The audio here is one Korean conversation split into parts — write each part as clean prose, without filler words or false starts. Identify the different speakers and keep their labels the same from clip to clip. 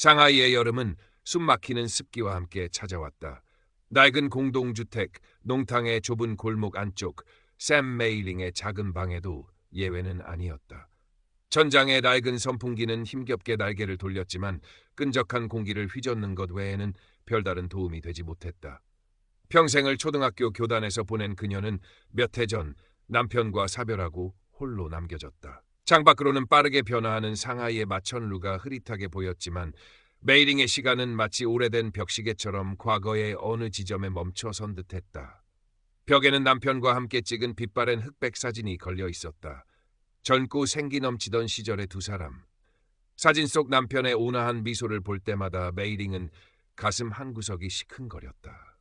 Speaker 1: 상하이의 여름은 숨막히는 습기와 함께 찾아왔다. 낡은 공동주택, 농탕의 좁은 골목 안쪽, 샘 메이링의 작은 방에도 예외는 아니었다. 천장의 낡은 선풍기는 힘겹게 날개를 돌렸지만 끈적한 공기를 휘젓는 것 외에는 별다른 도움이 되지 못했다. 평생을 초등학교 교단에서 보낸 그녀는 몇 해 전 남편과 사별하고 홀로 남겨졌다. 창밖으로는 빠르게 변화하는 상하이의 마천루가 흐릿하게 보였지만 메이링의 시간은 마치 오래된 벽시계처럼 과거의 어느 지점에 멈춰선 듯했다. 벽에는 남편과 함께 찍은 빛바랜 흑백 사진이 걸려 있었다. 젊고 생기 넘치던 시절의 두 사람. 사진 속 남편의 온화한 미소를 볼 때마다 메이링은 가슴 한구석이 시큰거렸다.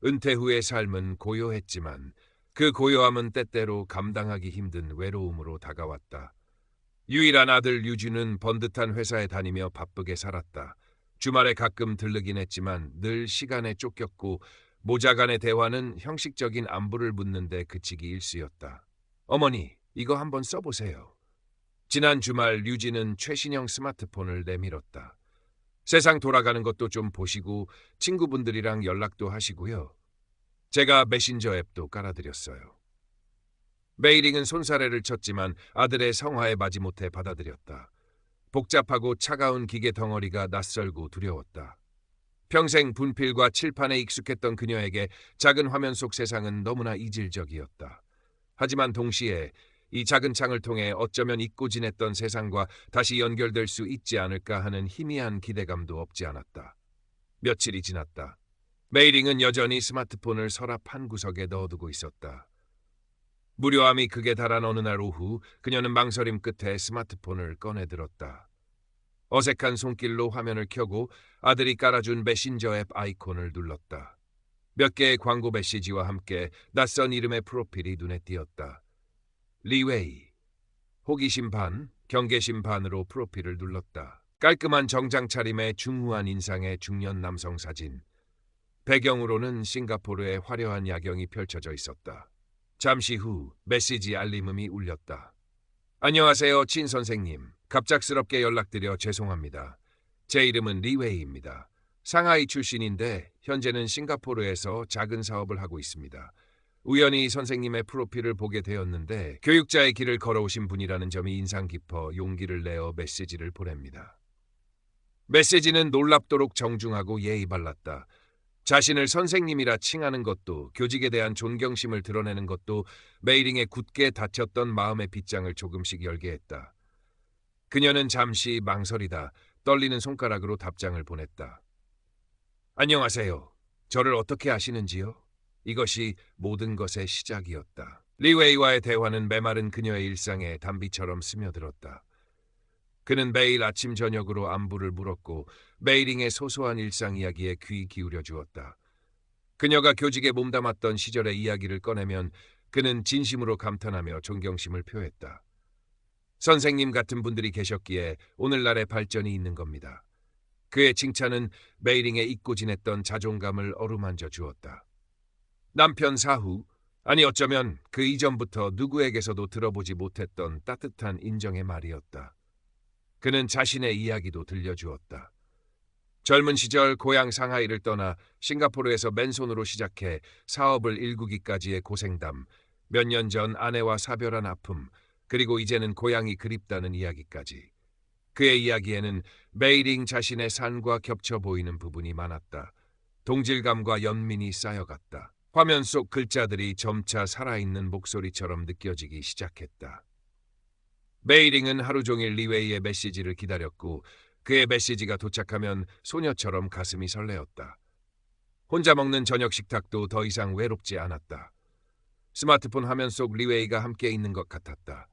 Speaker 1: 은퇴 후의 삶은 고요했지만 그 고요함은 때때로 감당하기 힘든 외로움으로 다가왔다. 유일한 아들 류주는 번듯한 회사에 다니며 바쁘게 살았다. 주말에 가끔 들르긴 했지만 늘 시간에 쫓겼고 모자 간의 대화는 형식적인 안부를 묻는데 그치기 일쑤였다. 어머니, 이거 한번 써보세요. 지난 주말 류지는 최신형 스마트폰을 내밀었다. 세상 돌아가는 것도 좀 보시고 친구분들이랑 연락도 하시고요. 제가 메신저 앱도 깔아드렸어요. 메이링은 손사래를 쳤지만 아들의 성화에 마지못해 받아들였다. 복잡하고 차가운 기계 덩어리가 낯설고 두려웠다. 평생 분필과 칠판에 익숙했던 그녀에게 작은 화면 속 세상은 너무나 이질적이었다. 하지만 동시에 이 작은 창을 통해 어쩌면 잊고 지냈던 세상과 다시 연결될 수 있지 않을까 하는 희미한 기대감도 없지 않았다. 며칠이 지났다. 메이링은 여전히 스마트폰을 서랍 한 구석에 넣어두고 있었다. 무료함이 극에 달한 어느 날 오후 그녀는 망설임 끝에 스마트폰을 꺼내들었다. 어색한 손길로 화면을 켜고 아들이 깔아준 메신저 앱 아이콘을 눌렀다. 몇 개의 광고 메시지와 함께 낯선 이름의 프로필이 눈에 띄었다. 리웨이. 호기심 반, 경계심 반으로 프로필을 눌렀다. 깔끔한 정장 차림의 중후한 인상의 중년 남성 사진. 배경으로는 싱가포르의 화려한 야경이 펼쳐져 있었다. 잠시 후 메시지 알림음이 울렸다. 안녕하세요, 친 선생님. 갑작스럽게 연락드려 죄송합니다. 제 이름은 리웨이입니다. 상하이 출신인데 현재는 싱가포르에서 작은 사업을 하고 있습니다. 우연히 선생님의 프로필을 보게 되었는데 교육자의 길을 걸어오신 분이라는 점이 인상 깊어 용기를 내어 메시지를 보냅니다. 메시지는 놀랍도록 정중하고 예의 발랐다. 자신을 선생님이라 칭하는 것도 교직에 대한 존경심을 드러내는 것도 메이링의 굳게 닫혔던 마음의 빗장을 조금씩 열게 했다. 그녀는 잠시 망설이다 떨리는 손가락으로 답장을 보냈다. 안녕하세요. 저를 어떻게 아시는지요? 이것이 모든 것의 시작이었다. 리웨이와의 대화는 메마른 그녀의 일상에 단비처럼 스며들었다. 그는 매일 아침 저녁으로 안부를 물었고 메이링의 소소한 일상 이야기에 귀 기울여 주었다. 그녀가 교직에 몸담았던 시절의 이야기를 꺼내면 그는 진심으로 감탄하며 존경심을 표했다. 선생님 같은 분들이 계셨기에 오늘날의 발전이 있는 겁니다. 그의 칭찬은 메이링의 잊고 지냈던 자존감을 어루만져 주었다. 남편 사후, 아니 어쩌면 그 이전부터 누구에게서도 들어보지 못했던 따뜻한 인정의 말이었다. 그는 자신의 이야기도 들려주었다. 젊은 시절 고향 상하이를 떠나 싱가포르에서 맨손으로 시작해 사업을 일구기까지의 고생담, 몇 년 전 아내와 사별한 아픔, 그리고 이제는 고향이 그립다는 이야기까지. 그의 이야기에는 메이링 자신의 삶과 겹쳐 보이는 부분이 많았다. 동질감과 연민이 쌓여갔다. 화면 속 글자들이 점차 살아있는 목소리처럼 느껴지기 시작했다. 메이링은 하루 종일 리웨이의 메시지를 기다렸고 그의 메시지가 도착하면 소녀처럼 가슴이 설레었다. 혼자 먹는 저녁 식탁도 더 이상 외롭지 않았다. 스마트폰 화면 속 리웨이가 함께 있는 것 같았다.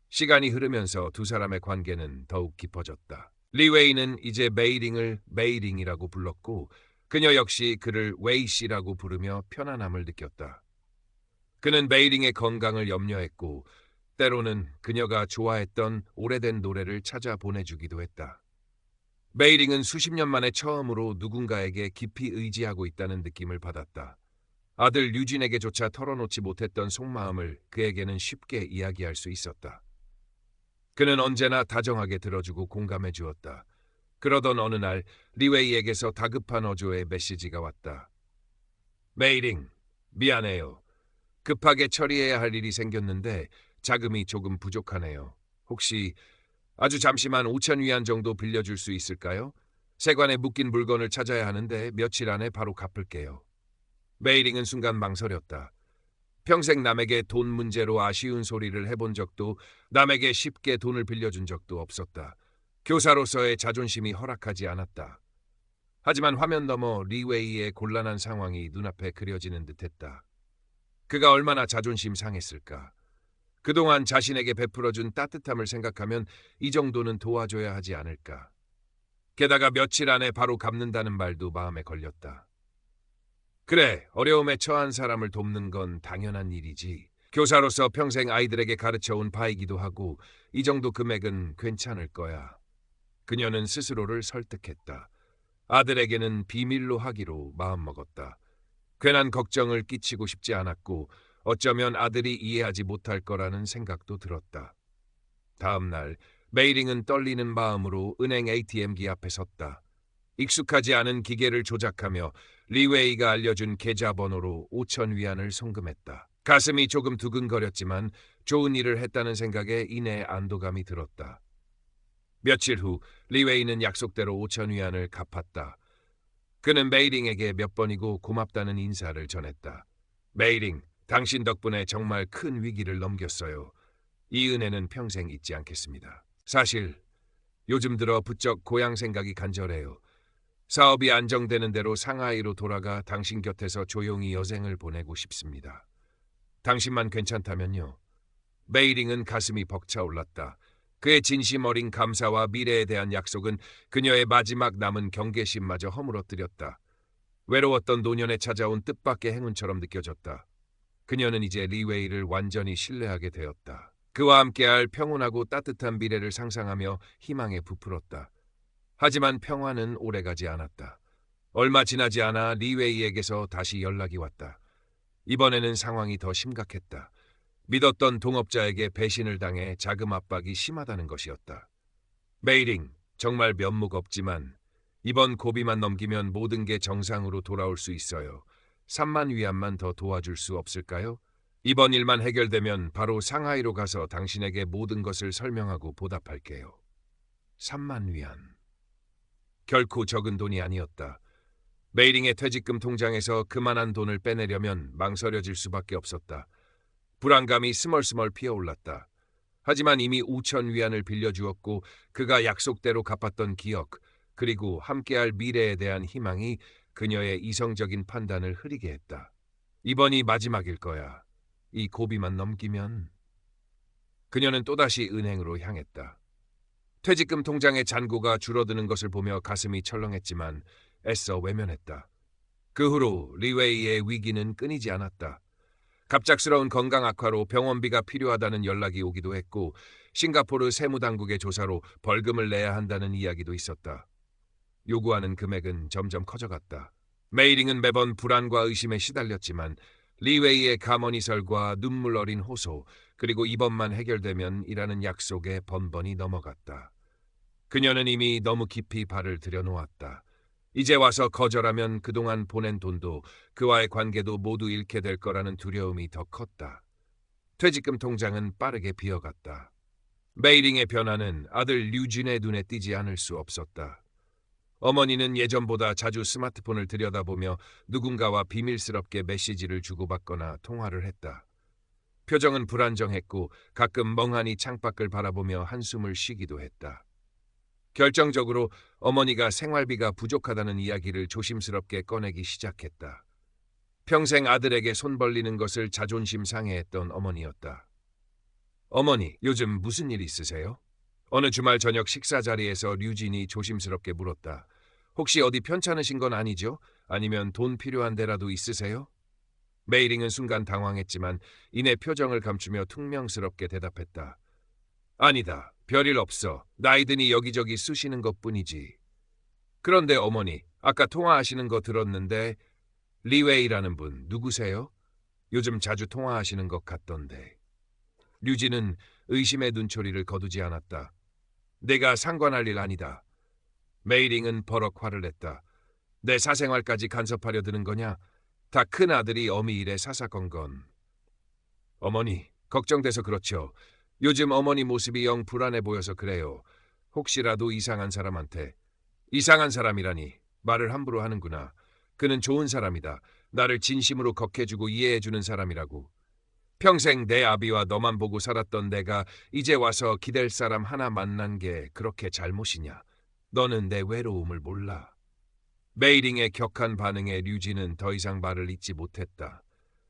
Speaker 1: 시간이 흐르면서 두 사람의 관계는 더욱 깊어졌다. 리웨이는 이제 메이링을 메이링이라고 불렀고 그녀 역시 그를 웨이 씨라고 부르며 편안함을 느꼈다. 그는 메이링의 건강을 염려했고 때로는 그녀가 좋아했던 오래된 노래를 찾아 보내주기도 했다. 메이링은 수십 년 만에 처음으로 누군가에게 깊이 의지하고 있다는 느낌을 받았다. 아들 류진에게조차 털어놓지 못했던 속마음을 그에게는 쉽게 이야기할 수 있었다. 그는 언제나 다정하게 들어주고 공감해 주었다. 그러던 어느 날 리웨이에게서 다급한 어조의 메시지가 왔다. 메이링, 미안해요. 급하게 처리해야 할 일이 생겼는데 자금이 조금 부족하네요. 혹시 아주 잠시만 5천 위안 정도 빌려줄 수 있을까요? 세관에 묶인 물건을 찾아야 하는데 며칠 안에 바로 갚을게요. 메이링은 순간 망설였다. 평생 남에게 돈 문제로 아쉬운 소리를 해본 적도 남에게 쉽게 돈을 빌려준 적도 없었다. 교사로서의 자존심이 허락하지 않았다. 하지만 화면 너머 리웨이의 곤란한 상황이 눈앞에 그려지는 듯했다. 그가 얼마나 자존심 상했을까. 그동안 자신에게 베풀어준 따뜻함을 생각하면 이 정도는 도와줘야 하지 않을까. 게다가 며칠 안에 바로 갚는다는 말도 마음에 걸렸다. 그래, 어려움에 처한 사람을 돕는 건 당연한 일이지. 교사로서 평생 아이들에게 가르쳐온 바이기도 하고 이 정도 금액은 괜찮을 거야. 그녀는 스스로를 설득했다. 아들에게는 비밀로 하기로 마음먹었다. 괜한 걱정을 끼치고 싶지 않았고 어쩌면 아들이 이해하지 못할 거라는 생각도 들었다. 다음 날 메이링은 떨리는 마음으로 은행 ATM기 앞에 섰다. 익숙하지 않은 기계를 조작하며 리웨이가 알려준 계좌번호로 5천 위안을 송금했다. 가슴이 조금 두근거렸지만 좋은 일을 했다는 생각에 이내 안도감이 들었다. 며칠 후 리웨이는 약속대로 5천 위안을 갚았다. 그는 메이링에게 몇 번이고 고맙다는 인사를 전했다. 메이링, 당신 덕분에 정말 큰 위기를 넘겼어요. 이 은혜는 평생 잊지 않겠습니다. 사실 요즘 들어 부쩍 고향 생각이 간절해요. 사업이 안정되는 대로 상하이로 돌아가 당신 곁에서 조용히 여생을 보내고 싶습니다. 당신만 괜찮다면요. 메이링은 가슴이 벅차올랐다. 그의 진심 어린 감사와 미래에 대한 약속은 그녀의 마지막 남은 경계심마저 허물어뜨렸다. 외로웠던 노년에 찾아온 뜻밖의 행운처럼 느껴졌다. 그녀는 이제 리웨이를 완전히 신뢰하게 되었다. 그와 함께할 평온하고 따뜻한 미래를 상상하며 희망에 부풀었다. 하지만 평화는 오래가지 않았다. 얼마 지나지 않아 리웨이에게서 다시 연락이 왔다. 이번에는 상황이 더 심각했다. 믿었던 동업자에게 배신을 당해 자금 압박이 심하다는 것이었다. 메이링, 정말 면목 없지만 이번 고비만 넘기면 모든 게 정상으로 돌아올 수 있어요. 3만 위안만 더 도와줄 수 없을까요? 이번 일만 해결되면 바로 상하이로 가서 당신에게 모든 것을 설명하고 보답할게요. 3만 위안. 결코 적은 돈이 아니었다. 메이링의 퇴직금 통장에서 그만한 돈을 빼내려면 망설여질 수밖에 없었다. 불안감이 스멀스멀 피어올랐다. 하지만 이미 5천 위안을 빌려주었고 그가 약속대로 갚았던 기억, 그리고 함께할 미래에 대한 희망이 그녀의 이성적인 판단을 흐리게 했다. 이번이 마지막일 거야. 이 고비만 넘기면... 그녀는 또다시 은행으로 향했다. 퇴직금 통장의 잔고가 줄어드는 것을 보며 가슴이 철렁했지만 애써 외면했다. 그 후로 리웨이의 위기는 끊이지 않았다. 갑작스러운 건강 악화로 병원비가 필요하다는 연락이 오기도 했고 싱가포르 세무당국의 조사로 벌금을 내야 한다는 이야기도 있었다. 요구하는 금액은 점점 커져갔다. 메이링은 매번 불안과 의심에 시달렸지만 리웨이의 감언이설과 눈물 어린 호소, 그리고 이번만 해결되면 이라는 약속에 번번이 넘어갔다. 그녀는 이미 너무 깊이 발을 들여놓았다. 이제 와서 거절하면 그동안 보낸 돈도 그와의 관계도 모두 잃게 될 거라는 두려움이 더 컸다. 퇴직금 통장은 빠르게 비어갔다. 메이링의 변화는 아들 류진의 눈에 띄지 않을 수 없었다. 어머니는 예전보다 자주 스마트폰을 들여다보며 누군가와 비밀스럽게 메시지를 주고받거나 통화를 했다. 표정은 불안정했고 가끔 멍하니 창밖을 바라보며 한숨을 쉬기도 했다. 결정적으로 어머니가 생활비가 부족하다는 이야기를 조심스럽게 꺼내기 시작했다. 평생 아들에게 손 벌리는 것을 자존심 상해했던 어머니였다. 어머니, 요즘 무슨 일 있으세요? 어느 주말 저녁 식사 자리에서 류진이 조심스럽게 물었다. 혹시 어디 편찮으신 건 아니죠? 아니면 돈 필요한 데라도 있으세요? 메이링은 순간 당황했지만 이내 표정을 감추며 퉁명스럽게 대답했다. 아니다. 별일 없어. 나이 드니 여기저기 쑤시는 것뿐이지. 그런데 어머니, 아까 통화하시는 거 들었는데 리웨이라는 분 누구세요? 요즘 자주 통화하시는 것 같던데. 류진은 의심의 눈초리를 거두지 않았다. 내가 상관할 일 아니다. 메이링은 버럭 화를 냈다. 내 사생활까지 간섭하려 드는 거냐? 다 큰 아들이 어미 일에 사사건건. 어머니, 걱정돼서 그렇죠. 요즘 어머니 모습이 영 불안해 보여서 그래요. 혹시라도 이상한 사람한테. 이상한 사람이라니. 말을 함부로 하는구나. 그는 좋은 사람이다. 나를 진심으로 걱해주고 이해해주는 사람이라고. 평생 내 아비와 너만 보고 살았던 내가 이제 와서 기댈 사람 하나 만난 게 그렇게 잘못이냐. 너는 내 외로움을 몰라. 메이링의 격한 반응에 류진은 더 이상 말을 잇지 못했다.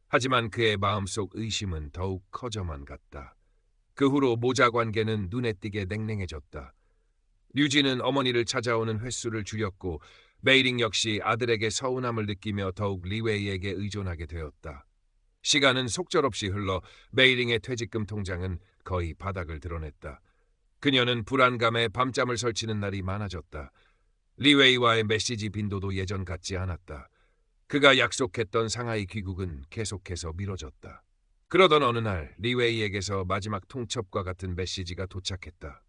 Speaker 1: 하지만 그의 마음속 의심은 더욱 커져만 갔다. 그 후로 모자 관계는 눈에 띄게 냉랭해졌다. 류진은 어머니를 찾아오는 횟수를 줄였고 메이링 역시 아들에게 서운함을 느끼며 더욱 리웨이에게 의존하게 되었다. 시간은 속절없이 흘러 메이링의 퇴직금 통장은 거의 바닥을 드러냈다. 그녀는 불안감에 밤잠을 설치는 날이 많아졌다. 리웨이와의 메시지 빈도도 예전 같지 않았다. 그가 약속했던 상하이 귀국은 계속해서 미뤄졌다. 그러던 어느 날 리웨이에게서 마지막 통첩과 같은 메시지가 도착했다.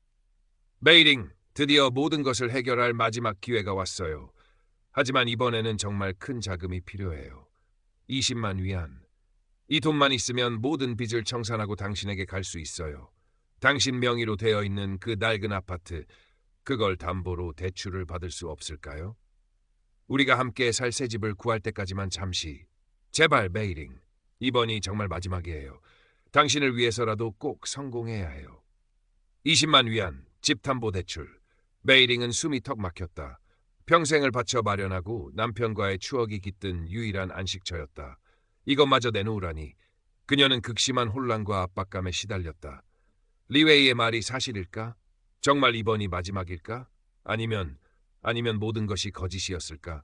Speaker 1: 메이링, 드디어 모든 것을 해결할 마지막 기회가 왔어요. 하지만 이번에는 정말 큰 자금이 필요해요. 20만 위안. 이 돈만 있으면 모든 빚을 청산하고 당신에게 갈 수 있어요. 당신 명의로 되어 있는 그 낡은 아파트, 그걸 담보로 대출을 받을 수 없을까요? 우리가 함께 살 새 집을 구할 때까지만 잠시. 제발 메이링, 이번이 정말 마지막이에요. 당신을 위해서라도 꼭 성공해야 해요. 20만 위안, 집담보대출. 메이링은 숨이 턱 막혔다. 평생을 바쳐 마련하고 남편과의 추억이 깃든 유일한 안식처였다. 이것마저 내놓으라니. 그녀는 극심한 혼란과 압박감에 시달렸다. 리웨이의 말이 사실일까? 정말 이번이 마지막일까? 아니면 모든 것이 거짓이었을까?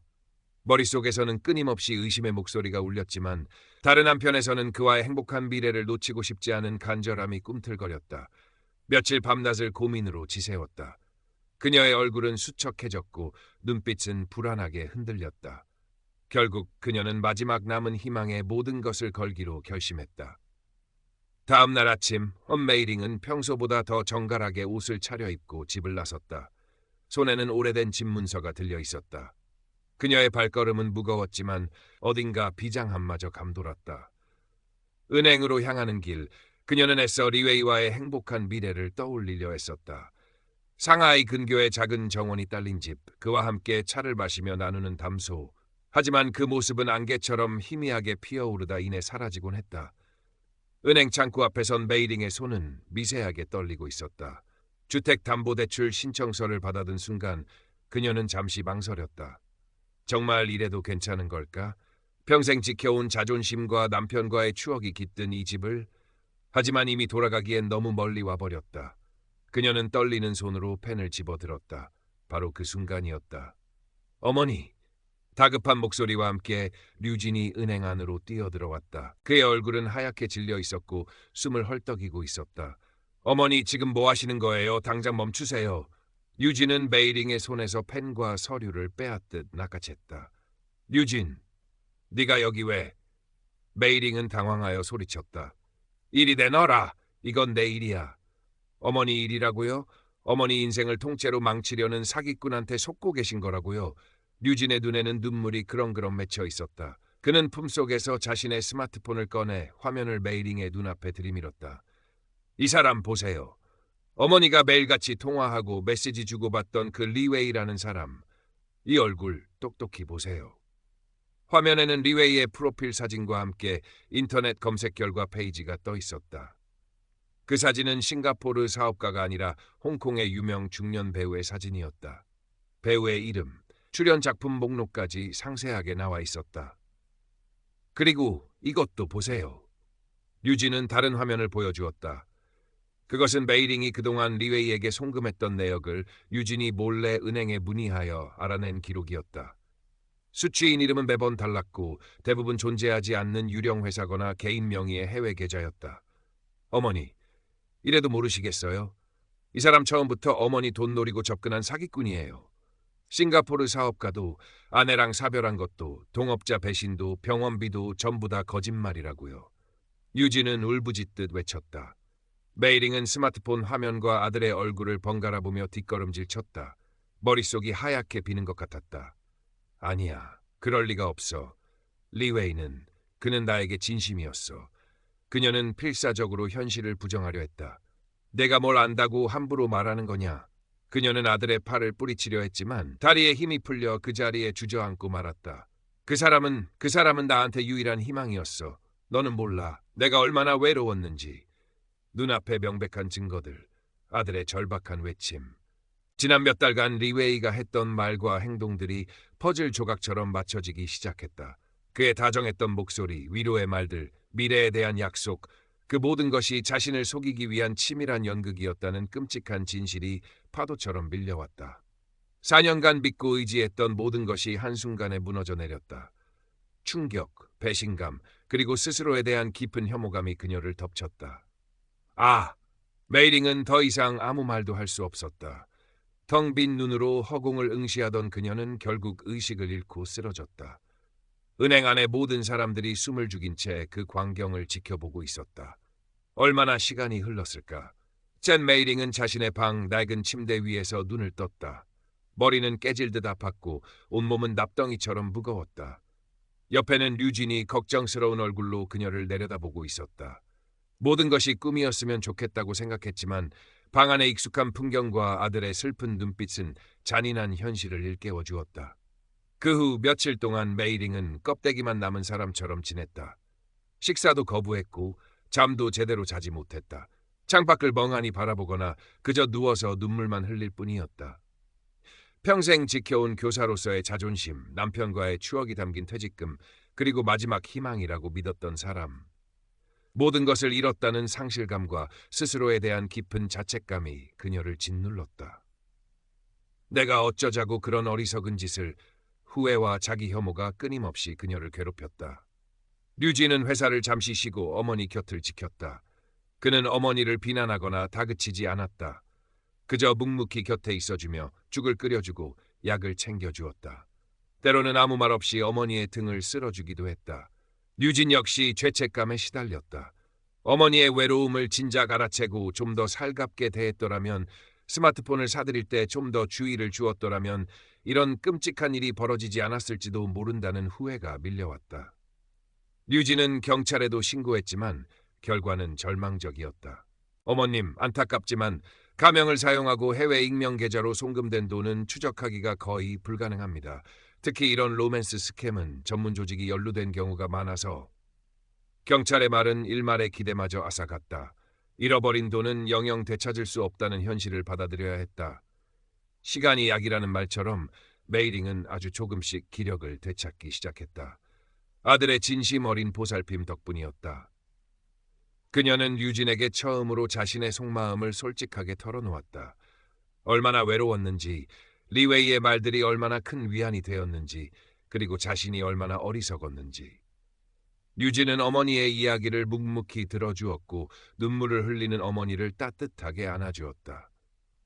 Speaker 1: 머릿속에서는 끊임없이 의심의 목소리가 울렸지만 다른 한편에서는 그와의 행복한 미래를 놓치고 싶지 않은 간절함이 꿈틀거렸다. 며칠 밤낮을 고민으로 지새웠다. 그녀의 얼굴은 수척해졌고 눈빛은 불안하게 흔들렸다. 결국 그녀는 마지막 남은 희망에 모든 것을 걸기로 결심했다. 다음 날 아침, 메이링은 평소보다 더 정갈하게 옷을 차려입고 집을 나섰다. 손에는 오래된 집 문서가 들려 있었다. 그녀의 발걸음은 무거웠지만 어딘가 비장함마저 감돌았다. 은행으로 향하는 길, 그녀는 애써 리웨이와의 행복한 미래를 떠올리려 했었다. 상하이 근교의 작은 정원이 딸린 집, 그와 함께 차를 마시며 나누는 담소. 하지만 그 모습은 안개처럼 희미하게 피어오르다 이내 사라지곤 했다. 은행 창구 앞에 선 메이링의 손은 미세하게 떨리고 있었다. 주택담보대출 신청서를 받아든 순간 그녀는 잠시 망설였다. 정말 이래도 괜찮은 걸까? 평생 지켜온 자존심과 남편과의 추억이 깃든 이 집을. 하지만 이미 돌아가기엔 너무 멀리 와버렸다. 그녀는 떨리는 손으로 펜을 집어들었다. 바로 그 순간이었다. 어머니! 다급한 목소리와 함께 류진이 은행 안으로 뛰어들어왔다. 그의 얼굴은 하얗게 질려 있었고 숨을 헐떡이고 있었다. 어머니, 지금 뭐 하시는 거예요? 당장 멈추세요. 류진은 메이링의 손에서 펜과 서류를 빼앗듯 낚아챘다. 류진, 네가 여기 왜? 메이링은 당황하여 소리쳤다. 이리 내놔라. 이건 내 일이야. 어머니 일이라고요? 어머니 인생을 통째로 망치려는 사기꾼한테 속고 계신 거라고요? 류진의 눈에는 눈물이 그렁그렁 맺혀 있었다. 그는 품속에서 자신의 스마트폰을 꺼내 화면을 메이링의 눈앞에 들이밀었다. 이 사람 보세요. 어머니가 매일같이 통화하고 메시지 주고받던 그 리웨이라는 사람. 이 얼굴 똑똑히 보세요. 화면에는 리웨이의 프로필 사진과 함께 인터넷 검색 결과 페이지가 떠 있었다. 그 사진은 싱가포르 사업가가 아니라 홍콩의 유명 중년 배우의 사진이었다. 배우의 이름, 출연 작품 목록까지 상세하게 나와 있었다. 그리고 이것도 보세요. 류진은 다른 화면을 보여주었다. 그것은 메이링이 그동안 리웨이에게 송금했던 내역을 유진이 몰래 은행에 문의하여 알아낸 기록이었다. 수취인 이름은 매번 달랐고 대부분 존재하지 않는 유령 회사거나 개인 명의의 해외 계좌였다. 어머니, 이래도 모르시겠어요? 이 사람 처음부터 어머니 돈 노리고 접근한 사기꾼이에요. 싱가포르 사업가도 아내랑 사별한 것도 동업자 배신도 병원비도 전부 다 거짓말이라고요. 유진은 울부짖듯 외쳤다. 메이링은 스마트폰 화면과 아들의 얼굴을 번갈아 보며 뒷걸음질 쳤다. 머릿속이 하얗게 비는 것 같았다. 아니야, 그럴 리가 없어. 리웨이는, 그는 나에게 진심이었어. 그녀는 필사적으로 현실을 부정하려 했다. 내가 뭘 안다고 함부로 말하는 거냐? 그녀는 아들의 팔을 뿌리치려 했지만 다리에 힘이 풀려 그 자리에 주저앉고 말았다. 그 사람은 나한테 유일한 희망이었어. 너는 몰라. 내가 얼마나 외로웠는지. 눈앞에 명백한 증거들. 아들의 절박한 외침. 지난 몇 달간 리웨이가 했던 말과 행동들이 퍼즐 조각처럼 맞춰지기 시작했다. 그의 다정했던 목소리, 위로의 말들, 미래에 대한 약속, 그 모든 것이 자신을 속이기 위한 치밀한 연극이었다는 끔찍한 진실이 파도처럼 밀려왔다. 4년간 믿고 의지했던 모든 것이 한순간에 무너져 내렸다. 충격, 배신감, 그리고 스스로에 대한 깊은 혐오감이 그녀를 덮쳤다. 메이링은 더 이상 아무 말도 할 수 없었다. 텅 빈 눈으로 허공을 응시하던 그녀는 결국 의식을 잃고 쓰러졌다. 은행 안의 모든 사람들이 숨을 죽인 채 그 광경을 지켜보고 있었다. 얼마나 시간이 흘렀을까? 젠 메이링은 자신의 방 낡은 침대 위에서 눈을 떴다. 머리는 깨질 듯 아팠고 온몸은 납덩이처럼 무거웠다. 옆에는 류진이 걱정스러운 얼굴로 그녀를 내려다보고 있었다. 모든 것이 꿈이었으면 좋겠다고 생각했지만 방 안의 익숙한 풍경과 아들의 슬픈 눈빛은 잔인한 현실을 일깨워 주었다. 그 후 며칠 동안 메이링은 껍데기만 남은 사람처럼 지냈다. 식사도 거부했고 잠도 제대로 자지 못했다. 창밖을 멍하니 바라보거나 그저 누워서 눈물만 흘릴 뿐이었다. 평생 지켜온 교사로서의 자존심, 남편과의 추억이 담긴 퇴직금, 그리고 마지막 희망이라고 믿었던 사람. 모든 것을 잃었다는 상실감과 스스로에 대한 깊은 자책감이 그녀를 짓눌렀다. 내가 어쩌자고 그런 어리석은 짓을. 후회와 자기 혐오가 끊임없이 그녀를 괴롭혔다. 류진은 회사를 잠시 쉬고 어머니 곁을 지켰다. 그는 어머니를 비난하거나 다그치지 않았다. 그저 묵묵히 곁에 있어주며 죽을 끓여주고 약을 챙겨주었다. 때로는 아무 말 없이 어머니의 등을 쓸어주기도 했다. 류진 역시 죄책감에 시달렸다. 어머니의 외로움을 진작 알아채고 좀 더 살갑게 대했더라면, 스마트폰을 사들일 때 좀 더 주의를 주었더라면 이런 끔찍한 일이 벌어지지 않았을지도 모른다는 후회가 밀려왔다. 류진은 경찰에도 신고했지만 결과는 절망적이었다. 어머님, 안타깝지만 가명을 사용하고 해외 익명 계좌로 송금된 돈은 추적하기가 거의 불가능합니다. 특히 이런 로맨스 스캠은 전문 조직이 연루된 경우가 많아서. 경찰의 말은 일말의 기대마저 앗아갔다. 잃어버린 돈은 영영 되찾을 수 없다는 현실을 받아들여야 했다. 시간이 약이라는 말처럼 메이링은 아주 조금씩 기력을 되찾기 시작했다. 아들의 진심 어린 보살핌 덕분이었다. 그녀는 류진에게 처음으로 자신의 속마음을 솔직하게 털어놓았다. 얼마나 외로웠는지, 리웨이의 말들이 얼마나 큰 위안이 되었는지, 그리고 자신이 얼마나 어리석었는지. 류진은 어머니의 이야기를 묵묵히 들어주었고 눈물을 흘리는 어머니를 따뜻하게 안아주었다.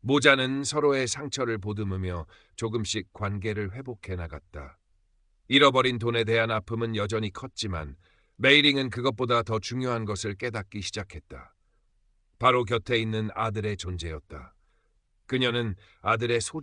Speaker 1: 모자는 서로의 상처를 보듬으며 조금씩 관계를 회복해 나갔다. 잃어버린 돈에 대한 아픔은 여전히 컸지만 메이링은 그것보다 더 중요한 것을 깨닫기 시작했다. 바로 곁에 있는 아들의 존재였다. 그녀는 아들의